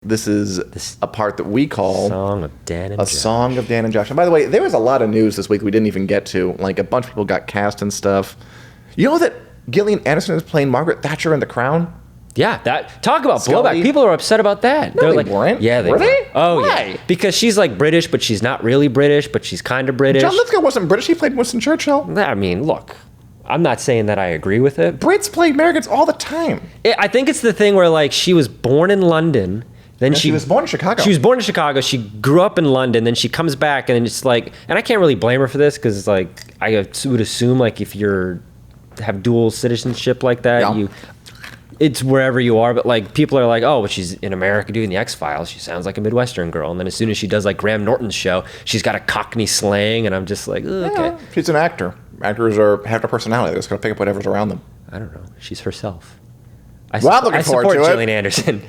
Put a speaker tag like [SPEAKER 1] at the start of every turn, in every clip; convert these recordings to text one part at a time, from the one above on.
[SPEAKER 1] This is a part that we call
[SPEAKER 2] Song of Dan and
[SPEAKER 1] a
[SPEAKER 2] Josh.
[SPEAKER 1] Song of Dan and Josh. And by the way, there was a lot of news this week we didn't even get to. Like, a bunch of people got cast and stuff. You know that Gillian Anderson is playing Margaret Thatcher in The Crown?
[SPEAKER 2] Yeah, talk about
[SPEAKER 1] Scully.
[SPEAKER 2] blowback. People are upset about that.
[SPEAKER 1] No,
[SPEAKER 2] They're
[SPEAKER 1] they
[SPEAKER 2] like,
[SPEAKER 1] weren't.
[SPEAKER 2] Yeah, they
[SPEAKER 1] were.
[SPEAKER 2] were.
[SPEAKER 1] They?
[SPEAKER 2] Oh,
[SPEAKER 1] Why?
[SPEAKER 2] yeah. Because she's like British, but she's not really British, but she's kind of British.
[SPEAKER 1] John Lithgow wasn't British. He played Winston Churchill.
[SPEAKER 2] I mean, look, I'm not saying that I agree with it.
[SPEAKER 1] Brits played Americans all the time.
[SPEAKER 2] I think it's the thing where, like, she was born in London. Then
[SPEAKER 1] she was born in Chicago.
[SPEAKER 2] She was born in Chicago. She grew up in London. Then she comes back, and it's like, and I can't really blame her for this because, like, I would assume, like, if you're have dual citizenship like that,
[SPEAKER 1] Yeah.
[SPEAKER 2] it's wherever you are. But like, people are like, oh, but she's in America doing the X-Files. She sounds like a Midwestern girl. And then as soon as she does like Graham Norton's show, she's got a Cockney slang, and I'm just like, okay.
[SPEAKER 1] Yeah, she's an actor. Actors have a personality. They're just gonna pick up whatever's around them.
[SPEAKER 2] I don't know. She's herself.
[SPEAKER 1] I'm looking forward
[SPEAKER 2] support
[SPEAKER 1] to it.
[SPEAKER 2] Gillian Anderson.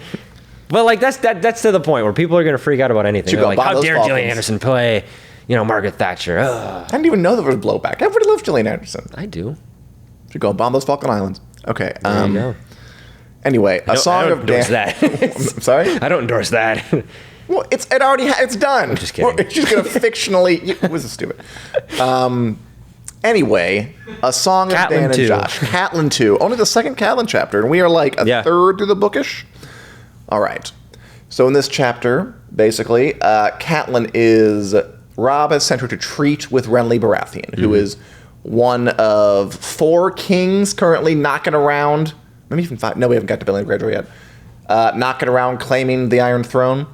[SPEAKER 2] But like that's to the point where people are going to freak out about anything. They're like, how dare Gillian Anderson play, Margaret Thatcher? Ugh.
[SPEAKER 1] I didn't even know there was blowback. Everybody loves Gillian Anderson.
[SPEAKER 2] I do.
[SPEAKER 1] Should go bomb those Falkland Islands. Okay.
[SPEAKER 2] There you go.
[SPEAKER 1] Anyway, a Song
[SPEAKER 2] I don't
[SPEAKER 1] of
[SPEAKER 2] endorse
[SPEAKER 1] Dan.
[SPEAKER 2] that.
[SPEAKER 1] I'm sorry.
[SPEAKER 2] I don't endorse that.
[SPEAKER 1] Well, it's done. I'm
[SPEAKER 2] just kidding.
[SPEAKER 1] She's gonna fictionally. This is stupid. Anyway, a Song of
[SPEAKER 2] Catelyn
[SPEAKER 1] Dan and
[SPEAKER 2] 2.
[SPEAKER 1] Josh. Catelyn 2. Only the second Catelyn chapter, and we are like a third through the bookish. All right. So in this chapter, basically, Robb has sent her to treat with Renly Baratheon, who is one of 4 kings currently knocking around. Maybe even 5. No, we haven't got to Billion Greyjoy yet. Knocking around, claiming the Iron Throne.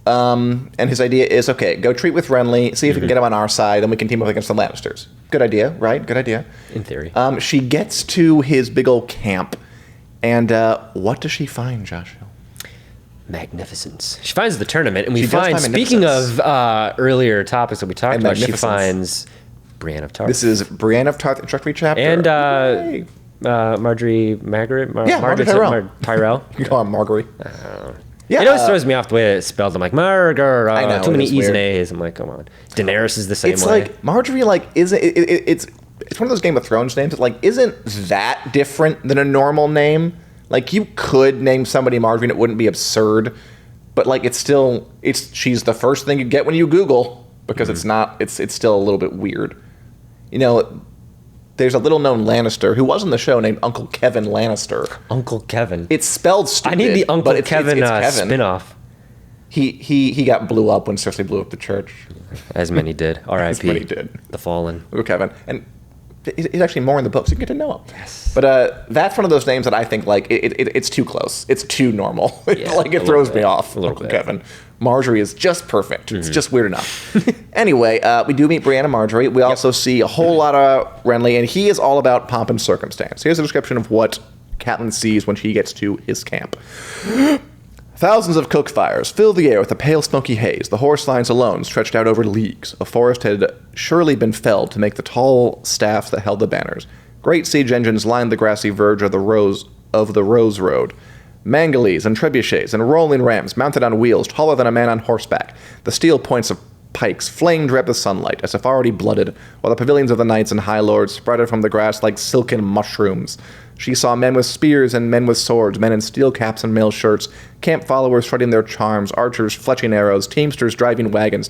[SPEAKER 1] And his idea is, okay, go treat with Renly, see if we can get him on our side, and we can team up against the Lannisters. Good idea, right? Good idea.
[SPEAKER 2] In theory.
[SPEAKER 1] She gets to his big old camp, and what does she find, Josh?
[SPEAKER 2] Magnificence. She finds the tournament, and we
[SPEAKER 1] She does
[SPEAKER 2] find,
[SPEAKER 1] find
[SPEAKER 2] speaking of earlier topics that we talked
[SPEAKER 1] And
[SPEAKER 2] about, she
[SPEAKER 1] magnificence.
[SPEAKER 2] finds Brienne of Tarth.
[SPEAKER 1] This is Brienne of Tarth introductory chapter.
[SPEAKER 2] And
[SPEAKER 1] Yay.
[SPEAKER 2] Marjorie Margaret?
[SPEAKER 1] Margaret Tyrell.
[SPEAKER 2] Tyrell.
[SPEAKER 1] You can call her Marguerite. Yeah,
[SPEAKER 2] It always throws me off the way it's spelled. I'm like, Margaret.
[SPEAKER 1] I know,
[SPEAKER 2] too many
[SPEAKER 1] it is
[SPEAKER 2] E's and
[SPEAKER 1] weird.
[SPEAKER 2] A's. I'm like, come on. Daenerys is the same
[SPEAKER 1] It's
[SPEAKER 2] way.
[SPEAKER 1] like Marjorie, like, it's one of those Game of Thrones names that, like, isn't that different than a normal name. Like, you could name somebody Marjorie and it wouldn't be absurd, but like, she's the first thing you get when you Google, because it's still a little bit weird. There's a little known Lannister who was in the show named Uncle Kevin Lannister.
[SPEAKER 2] Uncle Kevin.
[SPEAKER 1] It's spelled stupid.
[SPEAKER 2] I need the Uncle
[SPEAKER 1] but
[SPEAKER 2] Kevin,
[SPEAKER 1] it's Kevin.
[SPEAKER 2] spin-off.
[SPEAKER 1] He got blew up when Cersei blew up the church.
[SPEAKER 2] As many did. R.I.P.
[SPEAKER 1] As many did.
[SPEAKER 2] The Fallen.
[SPEAKER 1] Uncle Kevin. And he's actually more in the books. You get to know him.
[SPEAKER 2] Yes.
[SPEAKER 1] But that's one of those names that I think, like, it's too close. It's too normal.
[SPEAKER 2] Yeah,
[SPEAKER 1] Like, it throws me off.
[SPEAKER 2] A little
[SPEAKER 1] Uncle
[SPEAKER 2] bit.
[SPEAKER 1] Kevin. Marjorie is just perfect. It's just weird enough. Anyway, we do meet Brienne and Marjorie. We also see a whole lot of Renly, and he is all about pomp and circumstance. Here's a description of what Catelyn sees when she gets to his camp. Thousands of cook fires fill the air with a pale smoky haze. The horse lines alone stretched out over leagues. A forest had surely been felled to make the tall staffs that held the banners. Great siege engines lined the grassy verge of the Rose Road. Mangalees and trebuchets and rolling rams mounted on wheels taller than a man on horseback. The steel points of pikes flamed red with sunlight, as if already blooded, while the pavilions of the knights and high lords sprouted from the grass like silken mushrooms. She saw men with spears and men with swords, men in steel caps and mail shirts, camp followers strutting their charms, archers fletching arrows, teamsters driving wagons,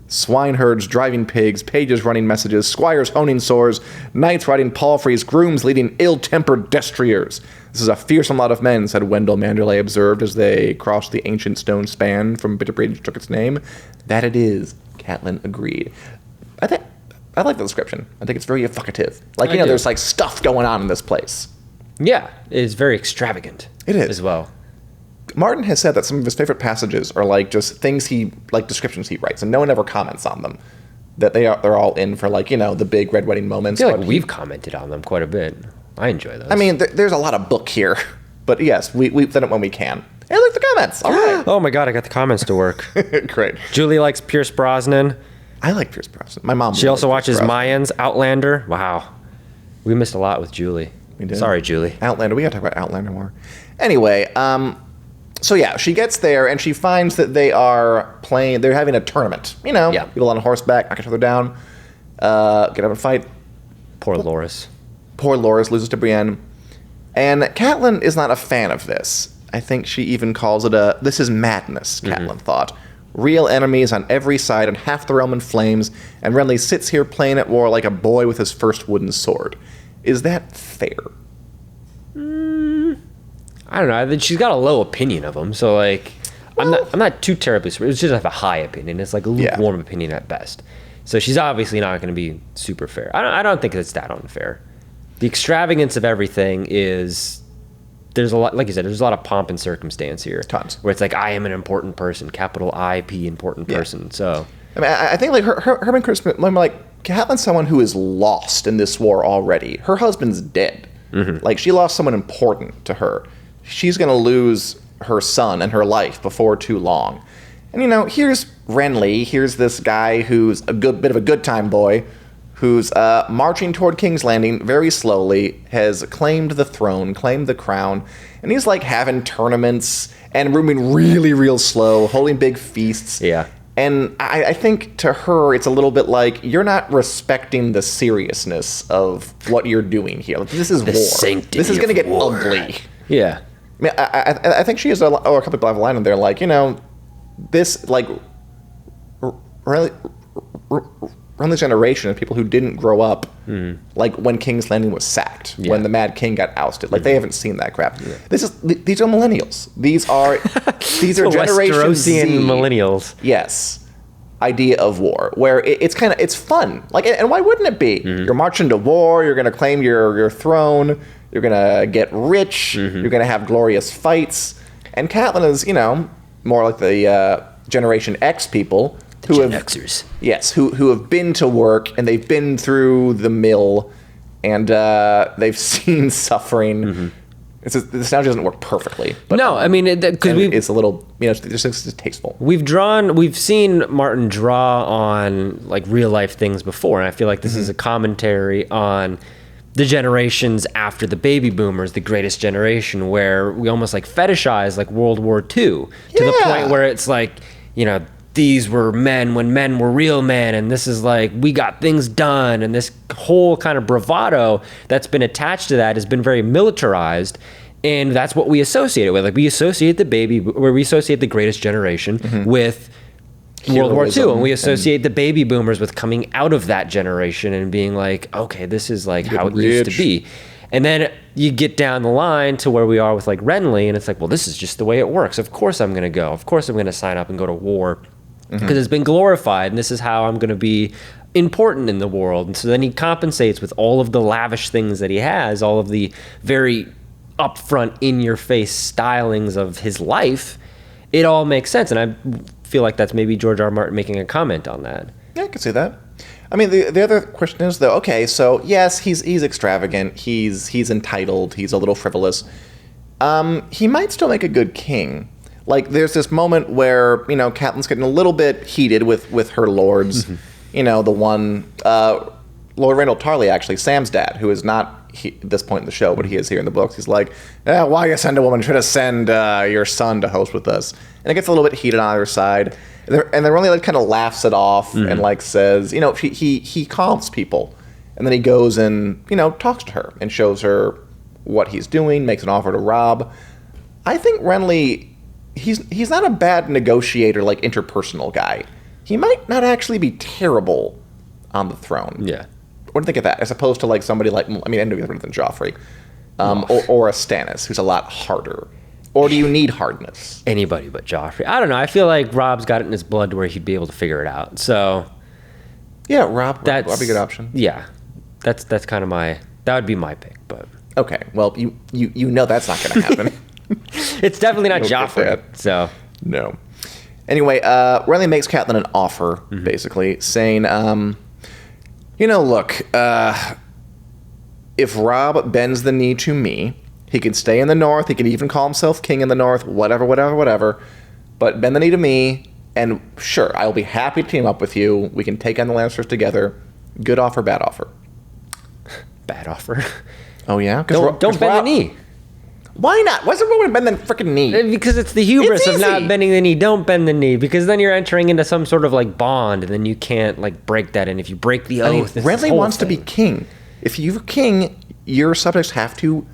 [SPEAKER 1] swineherds driving pigs, pages running messages, squires honing swords, knights riding palfreys, grooms leading ill-tempered destriers. This is a fearsome lot of men, said Wendell Manderley observed as they crossed the ancient stone span from Bitterbridge took its name. That it is, Catelyn agreed. I like the description. I think it's very evocative. Like, there's like stuff going on in this place.
[SPEAKER 2] Yeah, it's very extravagant.
[SPEAKER 1] It is.
[SPEAKER 2] As well.
[SPEAKER 1] Martin has said that some of his favorite passages are like just things descriptions he writes, and no one ever comments on them. That they're all in for, like, the big red wedding moments.
[SPEAKER 2] I feel like we've commented on them quite a bit. I enjoy those.
[SPEAKER 1] I mean, there's a lot of book here, but yes, we've done it when we can. Hey, look at the comments. All right.
[SPEAKER 2] Oh my god, I got the comments to work.
[SPEAKER 1] Great.
[SPEAKER 2] Julie likes Pierce Brosnan.
[SPEAKER 1] I like Pierce Brosnan. My mom.
[SPEAKER 2] She also watches Mayans, Outlander. Wow. We missed a lot with Julie.
[SPEAKER 1] We did.
[SPEAKER 2] Sorry, Julie.
[SPEAKER 1] Outlander. We got to talk about Outlander more. Anyway, so yeah, she gets there and she finds that they're having a tournament. People on horseback, knock each other down, get up and fight.
[SPEAKER 2] Poor Loras.
[SPEAKER 1] Poor Loras loses to Brienne. And Catelyn is not a fan of this. I think she even calls it this is madness, Catelyn thought. Real enemies on every side and half the realm in flames, and Renly sits here playing at war like a boy with his first wooden sword. Is that fair?
[SPEAKER 2] I don't know. I think she's got a low opinion of him, so like, I'm not too terribly. It's just have a high opinion. It's like a lukewarm opinion at best. So she's obviously not going to be super fair. I don't think it's that unfair. The extravagance of everything is. There's a lot, like you said, there's a lot of pomp and circumstance here.
[SPEAKER 1] Tons.
[SPEAKER 2] Where it's like, I am an important person, capital IP, important person. So,
[SPEAKER 1] I mean, I think like Herman Crispin, like Catelyn's someone who is lost in this war already. Her husband's dead. Like she lost someone important to her. She's gonna lose her son and her life before too long. And here's Renly. Here's this guy who's a bit of a good time boy, who's marching toward King's Landing very slowly, has claimed the throne, claimed the crown, and he's like having tournaments and moving really, real slow, holding big feasts.
[SPEAKER 2] Yeah.
[SPEAKER 1] And I think to her, it's a little bit like, you're not respecting the seriousness of what you're doing here. Like, this is war. This is going to get ugly.
[SPEAKER 2] Yeah.
[SPEAKER 1] I mean, I think she has a couple people have a line in there like, this, like, Renly's generation of people who didn't grow up, like when King's Landing was sacked, when the Mad King got ousted. Like they haven't seen that crap. Yeah. These are millennials. These are Generation Z
[SPEAKER 2] millennials.
[SPEAKER 1] Yes, idea of war where it's fun. Like, and why wouldn't it be? You're marching to war. You're gonna claim your throne. You're gonna get rich. You're gonna have glorious fights. And Catelyn is more like the Generation X people.
[SPEAKER 2] Gen Xers.
[SPEAKER 1] Yes, who have been to work and they've been through the mill and they've seen suffering. This analogy doesn't work perfectly. But,
[SPEAKER 2] no, I mean, because
[SPEAKER 1] it's a little, it's tasteful.
[SPEAKER 2] We've seen Martin draw on like real life things before, and I feel like this is a commentary on the generations after the baby boomers, the greatest generation, where we almost like fetishize like World War II to the point where it's like, these were men when men were real men, and this is like, we got things done, and this whole kind of bravado that's been attached to that has been very militarized, and that's what we associate it with. Like, we associate the greatest generation with World War II, and we associate the baby boomers with coming out of that generation and being like, okay, this is like how it used to be. And then you get down the line to where we are with like Renly, and it's like, well, this is just the way it works. Of course I'm going to go. Of course I'm going to sign up and go to war. Because it's been glorified, and this is how I'm going to be important in the world. And so then he compensates with all of the lavish things that he has, all of the very upfront, in-your-face stylings of his life. It all makes sense, and I feel like that's maybe George R. R. Martin making a comment on that. Yeah,
[SPEAKER 1] I can see that. I mean, the other question is, though, okay, so yes, he's extravagant, he's entitled, he's a little frivolous. He might still make a good king. Like, there's this moment where, Catelyn's getting a little bit heated with her lords. The one, Lord Randall Tarley, actually, Sam's dad, who is not at this point in the show, but he is here in the books. He's like, why you send a woman? Should have send your son to host with us. And it gets a little bit heated on either side. And they're only like kind of laughs it off and like says, he calms people. And then he goes and, talks to her and shows her what he's doing, makes an offer to Robb. I think Renly... He's not a bad negotiator, like interpersonal guy. He might not actually be terrible on the throne.
[SPEAKER 2] Yeah.
[SPEAKER 1] What do you think of that? As opposed to like somebody like, I mean, anything different than Joffrey, or a Stannis, who's a lot harder. Or do you need hardness?
[SPEAKER 2] Anybody but Joffrey. I don't know. I feel like Robb's got it in his blood to where he'd be able to figure it out. So
[SPEAKER 1] yeah, Robb would be a good option.
[SPEAKER 2] Yeah, that's kind of that would be my pick. But
[SPEAKER 1] okay, well, you know that's not going to happen.
[SPEAKER 2] It's definitely not Joffrey. So
[SPEAKER 1] no. Anyway, Renly makes Catelyn an offer, basically, saying, look, if Robb bends the knee to me, he can stay in the north, he can even call himself king in the north, whatever, but bend the knee to me, and sure, I'll be happy to team up with you. We can take on the Lannisters together. Good offer, bad offer?
[SPEAKER 2] Bad offer.
[SPEAKER 1] Oh, yeah?
[SPEAKER 2] Don't bend the knee.
[SPEAKER 1] Why not? Why does everyone bend the freaking knee?
[SPEAKER 2] Because it's the hubris of not bending the knee. Don't bend the knee, because then you're entering into some sort of like bond, and then you can't like break that. And if you break the oath,
[SPEAKER 1] Renly wants to be king. If you're king, your subjects have to,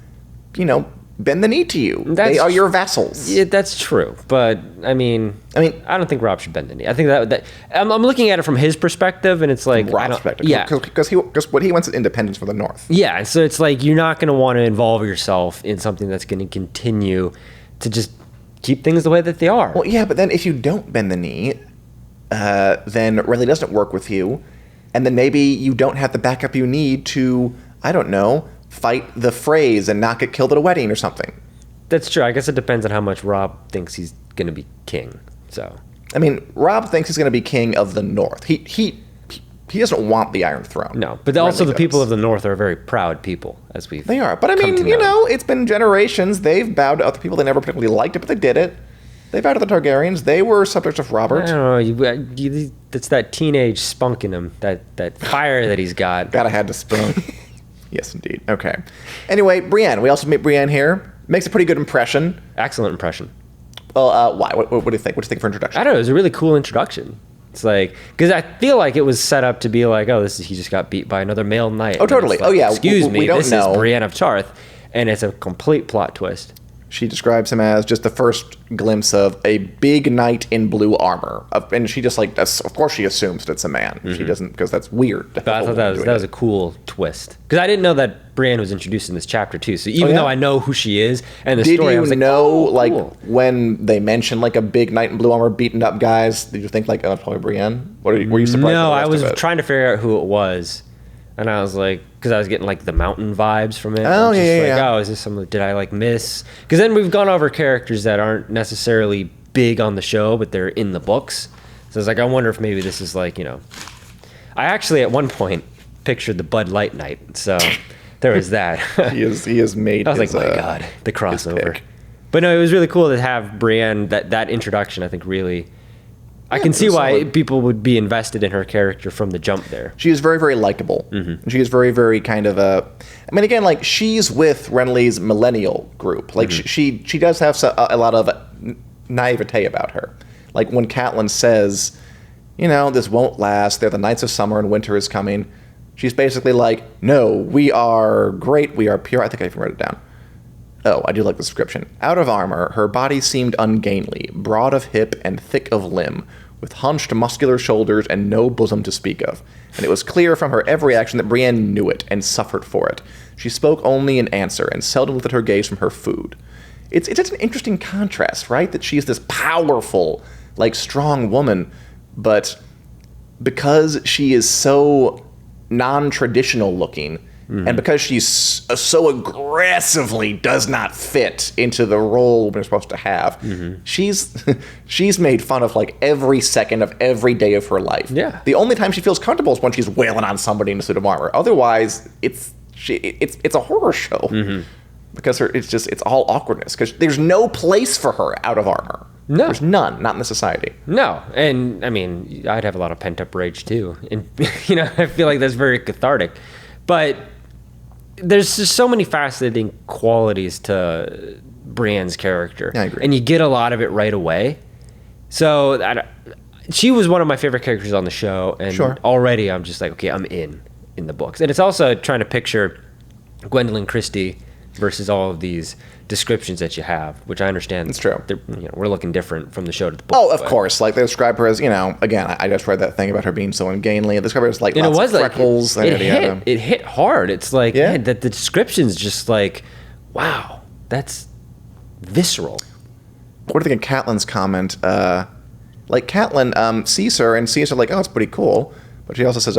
[SPEAKER 1] bend the knee to you. They are your vassals.
[SPEAKER 2] Yeah, that's true. But I mean, I don't think Robb should bend the knee. I think that I'm looking at it from his perspective, and it's like
[SPEAKER 1] Robb's perspective.
[SPEAKER 2] Yeah,
[SPEAKER 1] because what he wants is independence for the North.
[SPEAKER 2] Yeah, so it's like you're not going to want to involve yourself in something that's going to continue to just keep things the way that they are.
[SPEAKER 1] Well, yeah, but then if you don't bend the knee, then Renly doesn't work with you, and then maybe you don't have the backup you need to, I don't know, fight the Freys and not get killed at a wedding or something.
[SPEAKER 2] That's true. I guess it depends on how much Robb thinks he's going to be king. So,
[SPEAKER 1] I mean, Robb thinks he's going to be king of the North. He doesn't want the Iron Throne.
[SPEAKER 2] No, but also the people of the North are very proud people, as we've
[SPEAKER 1] They are. But I mean, it's been generations. They've bowed to other people. They never particularly liked it, but they did it. They bowed to the Targaryens. They were subjects of Robert.
[SPEAKER 2] I don't know. It's that teenage spunk in him, that fire that he's got.
[SPEAKER 1] Gotta have the spunk. Yes, indeed. Okay. Anyway, Brienne. We also meet Brienne here. Makes a pretty good impression.
[SPEAKER 2] Excellent impression.
[SPEAKER 1] Well, why? What do you think? What do you think for introduction?
[SPEAKER 2] I don't know. It was a really cool introduction. It's like, because I feel like it was set up to be like, oh, he just got beat by another male knight.
[SPEAKER 1] Oh, totally.
[SPEAKER 2] Like,
[SPEAKER 1] yeah.
[SPEAKER 2] Excuse me,
[SPEAKER 1] this
[SPEAKER 2] is Brienne of Tarth, and it's a complete plot twist.
[SPEAKER 1] She describes him as just the first glimpse of a big knight in blue armor, and she just of course she assumes that it's a man. Mm-hmm. She doesn't, because that's weird.
[SPEAKER 2] But I thought that was a cool twist, because I didn't know that Brienne was introduced in this chapter too. So even though I know who she is and the story, I was like, cool.
[SPEAKER 1] When they mentioned like a big knight in blue armor beating up guys, did you think like, oh, it's probably Brienne? Were you surprised?
[SPEAKER 2] No, I was trying to figure out who it was. And I was like, because I was getting like the mountain vibes from it.
[SPEAKER 1] Oh, yeah.
[SPEAKER 2] Oh, is this something? Did I like miss? Because then we've gone over characters that aren't necessarily big on the show, but they're in the books. So I was like, I wonder if maybe this is like, I actually at one point pictured the Bud Light Knight. So there was that.
[SPEAKER 1] he has made.
[SPEAKER 2] I was like, my God, the crossover. But no, it was really cool to have Brienne. That introduction, I think, really. I can see why people would be invested in her character from the jump there.
[SPEAKER 1] She is very, very likable. Mm-hmm. She is very, very kind of I mean, again, like, she's with Renly's millennial group. Like, she does have a lot of naivete about her. Like, when Catelyn says, this won't last, they're the nights of summer and winter is coming, she's basically like, no, we are great, we are pure. I think I even wrote it down. Oh, I do like the description. Out of armor, her body seemed ungainly, broad of hip and thick of limb, with hunched muscular shoulders and no bosom to speak of. And it was clear from her every action that Brienne knew it and suffered for it. She spoke only in answer and seldom lifted her gaze from her food. It's just an interesting contrast, right? That she's this powerful, like, strong woman, but because she is so non-traditional looking, mm-hmm. and because she's so aggressively does not fit into the role we're supposed to have, mm-hmm. she's made fun of like every second of every day of her life.
[SPEAKER 2] Yeah.
[SPEAKER 1] The only time she feels comfortable is when she's wailing on somebody in a suit of armor. Otherwise, it's a horror show, mm-hmm. because it's all awkwardness, because there's no place for her out of armor.
[SPEAKER 2] No.
[SPEAKER 1] There's none, not in the society.
[SPEAKER 2] No. And I mean, I'd have a lot of pent up rage too. And, I feel like that's very cathartic. But there's just so many fascinating qualities to Brienne's character.
[SPEAKER 1] I agree.
[SPEAKER 2] And you get a lot of it right away. So she was one of my favorite characters on the show. And already I'm just like, okay, I'm in the books. And it's also trying to picture Gwendolyn Christie versus all of these descriptions that you have, which I understand.
[SPEAKER 1] It's true.
[SPEAKER 2] We're looking different from the show to the book.
[SPEAKER 1] Oh, of course. Like, they describe her as, again, I just read that thing about her being so ungainly. They describe her as, like, lots of freckles.
[SPEAKER 2] It hit hard. It's like, man, the description's just like, wow, that's visceral.
[SPEAKER 1] What do you think of Catelyn's comment? Catelyn sees her and sees her like, oh, it's pretty cool. But she also says,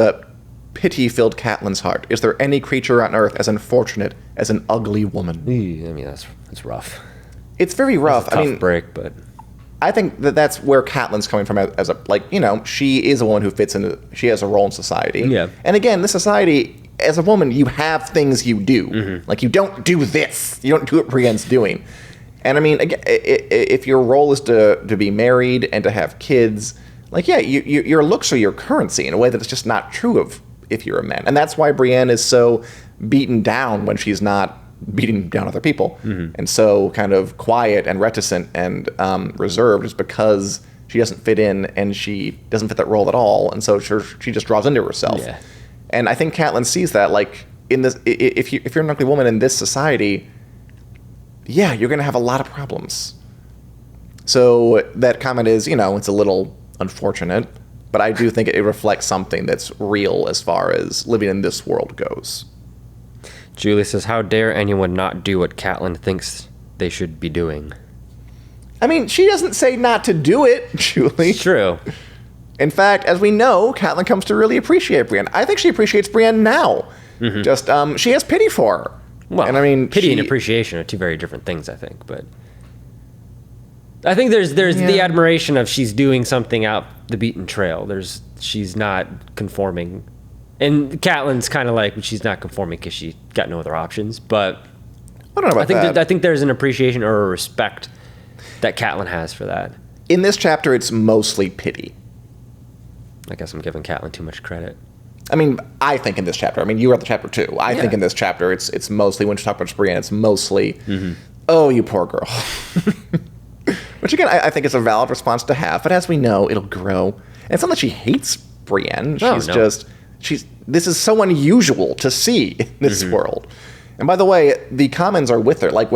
[SPEAKER 1] pity filled Catelyn's heart. Is there any creature on earth as unfortunate as an ugly woman?
[SPEAKER 2] I mean, that's rough.
[SPEAKER 1] It's very rough.
[SPEAKER 2] It's a tough break, but
[SPEAKER 1] I think that's where Catelyn's coming from as she is a woman who fits into, she has a role in society.
[SPEAKER 2] Yeah.
[SPEAKER 1] And again, this society, as a woman, you have things you do. Mm-hmm. Like, you don't do this. You don't do what Brienne's doing. And I mean, again, if your role is to be married and to have kids, like, yeah, your looks are your currency in a way that it's just not true of if you're a man. And that's why Brienne is so beaten down when she's not beating down other people, mm-hmm. and so kind of quiet and reticent and reserved, is because she doesn't fit in and she doesn't fit that role at all, and so she just draws into herself.
[SPEAKER 2] Yeah.
[SPEAKER 1] And I think Catelyn sees that, like, in this, if you're an ugly woman in this society, yeah, you're going to have a lot of problems. So that comment is, it's a little unfortunate, but I do think it reflects something that's real as far as living in this world goes.
[SPEAKER 2] Julie says, how dare anyone not do what Catelyn thinks they should be doing?
[SPEAKER 1] I mean, she doesn't say not to do it, Julie.
[SPEAKER 2] It's true.
[SPEAKER 1] In fact, as we know, Catelyn comes to really appreciate Brienne. I think she appreciates Brienne now. Mm-hmm. Just, she has pity for her.
[SPEAKER 2] Well, and I mean, pity and appreciation are two very different things, I think. But I think there's the admiration of she's doing something out the beaten trail. She's not conforming. And Catelyn's kind of like, she's not conforming because she got no other options. But
[SPEAKER 1] I don't know about that.
[SPEAKER 2] I think there's an appreciation or a respect that Catelyn has for that.
[SPEAKER 1] In this chapter, it's mostly pity.
[SPEAKER 2] I guess I'm giving Catelyn too much credit.
[SPEAKER 1] I mean, I think in this chapter, you read the chapter too. I think in this chapter, it's mostly, when she talks about Brienne, it's mostly, oh, you poor girl. Which again, I think is a valid response to have. But as we know, it'll grow. And it's not that she hates Brienne. This is so unusual to see in this world. And by the way, the commons are with her. Like,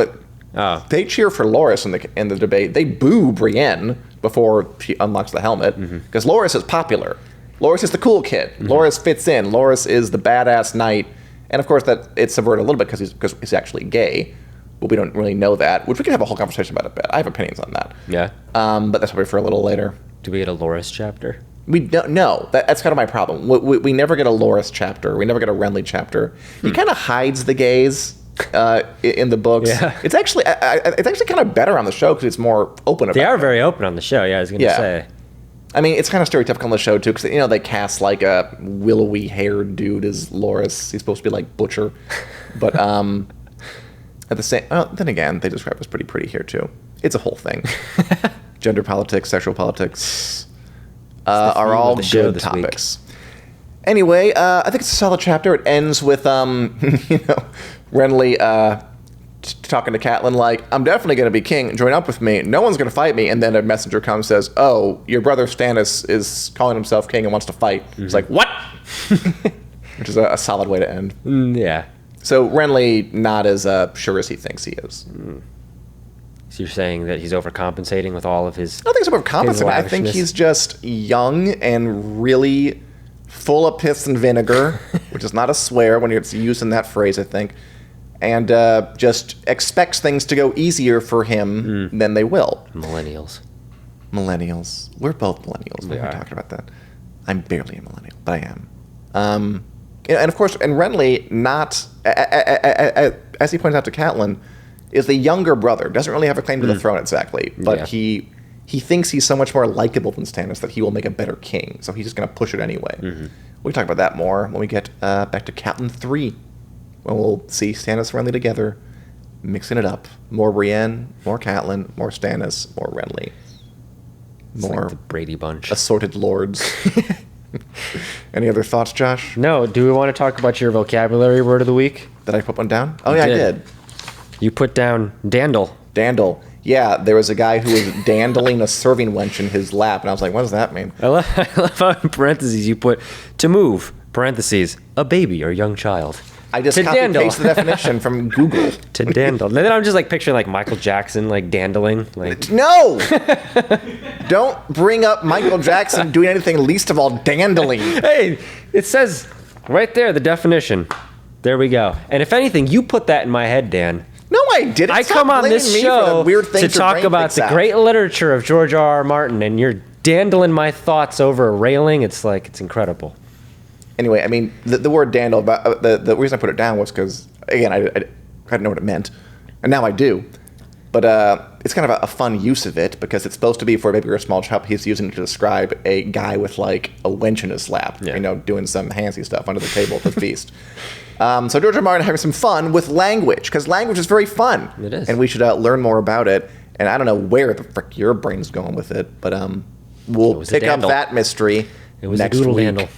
[SPEAKER 1] they cheer for Loras in the debate. They boo Brienne before she unlocks the helmet, because Loras is popular. Loras is the cool kid. Loras fits in. Loras is the badass knight. And of course, that it's subverted a little bit because he's actually gay. But we don't really know that, which we can have a whole conversation about a bit. I have opinions on that.
[SPEAKER 2] Yeah.
[SPEAKER 1] But that's probably for a little later.
[SPEAKER 2] Do we get a Loras chapter?
[SPEAKER 1] We don't know. That's kind of my problem. We never get a Loras chapter. We never get a Renly chapter. He kind of hides the gays in the books. Yeah. It's actually kind of better on the show because it's more open about it.
[SPEAKER 2] They are very open on the show, I was going to say.
[SPEAKER 1] I mean, it's kind of stereotypical on the show, too, because, they cast, like, a willowy-haired dude as Loras. He's supposed to be, like, Butcher. But, at the same... then again, they describe us pretty here, too. It's a whole thing. Gender politics, sexual politics are all good topics. Anyway, I think it's a solid chapter. It ends with, Renly talking to Catelyn like, I'm definitely going to be king. Join up with me. No one's going to fight me. And then a messenger comes and says, oh, your brother Stannis is calling himself king and wants to fight. It's like, what? Which is a solid way to end.
[SPEAKER 2] Yeah.
[SPEAKER 1] So Renly not as sure as he thinks he is.
[SPEAKER 2] So you're saying that he's overcompensating with all of his...
[SPEAKER 1] I don't think he's overcompensating. I think he's just young and really full of piss and vinegar, which is not a swear when it's used in that phrase, I think. And just expects things to go easier for him than they will.
[SPEAKER 2] Millennials.
[SPEAKER 1] We're both millennials. We haven't talked about that. I'm barely a millennial, but I am. And of course, and Renly, not, as he points out to Catelyn, is the younger brother. Doesn't really have a claim to the throne exactly, but he thinks he's so much more likable than Stannis that he will make a better king. So he's just going to push it anyway. We'll talk about that more when we get back to Catelyn 3. When we'll see Stannis and Renly together, mixing it up. More Brienne, more Catelyn, more Stannis, more Renly.
[SPEAKER 2] More like the Brady Bunch.
[SPEAKER 1] Assorted lords. Any other thoughts, Josh?
[SPEAKER 2] No. Do we want to talk about your vocabulary word of the week?
[SPEAKER 1] Did I put one down? Oh, yeah, I did.
[SPEAKER 2] You put down dandle.
[SPEAKER 1] Dandle. Yeah, there was a guy who was dandling a serving wench in his lap, and I was like, what does that mean?
[SPEAKER 2] I love how in parentheses you put, to move, parentheses, a baby or young child.
[SPEAKER 1] I just copy-paste the definition from Google.
[SPEAKER 2] To dandle. And then I'm just like picturing like Michael Jackson like dandling. Like
[SPEAKER 1] no! Don't bring up Michael Jackson doing anything, least of all dandling.
[SPEAKER 2] Hey, it says right there the definition. There we go. And if anything, you put that in my head, Dan.
[SPEAKER 1] No, I didn't.
[SPEAKER 2] I come on this show to talk about the great literature of George R.R. Martin, and you're dandling my thoughts over a railing. It's incredible.
[SPEAKER 1] Anyway, I mean, the word dandle, the reason I put it down was because, again, I didn't know what it meant. And now I do. But it's kind of a fun use of it because it's supposed to be for a baby or a small child. He's using it to describe a guy with, like, a wench in his lap, doing some handsy stuff under the table at the feast. So George R. Martin having some fun with language because language is very fun.
[SPEAKER 2] It is.
[SPEAKER 1] And we should learn more about it. And I don't know where the frick your brain's going with it, but we'll pick up that mystery
[SPEAKER 2] It was
[SPEAKER 1] next
[SPEAKER 2] a doodle
[SPEAKER 1] week.
[SPEAKER 2] dandle.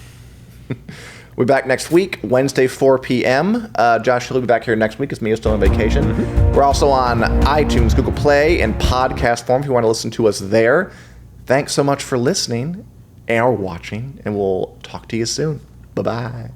[SPEAKER 1] We're back next week, Wednesday, 4 p.m. Josh will be back here next week because Mia's still on vacation. We're also on iTunes, Google Play, and podcast form if you want to listen to us there. Thanks so much for listening or watching, and we'll talk to you soon. Bye-bye.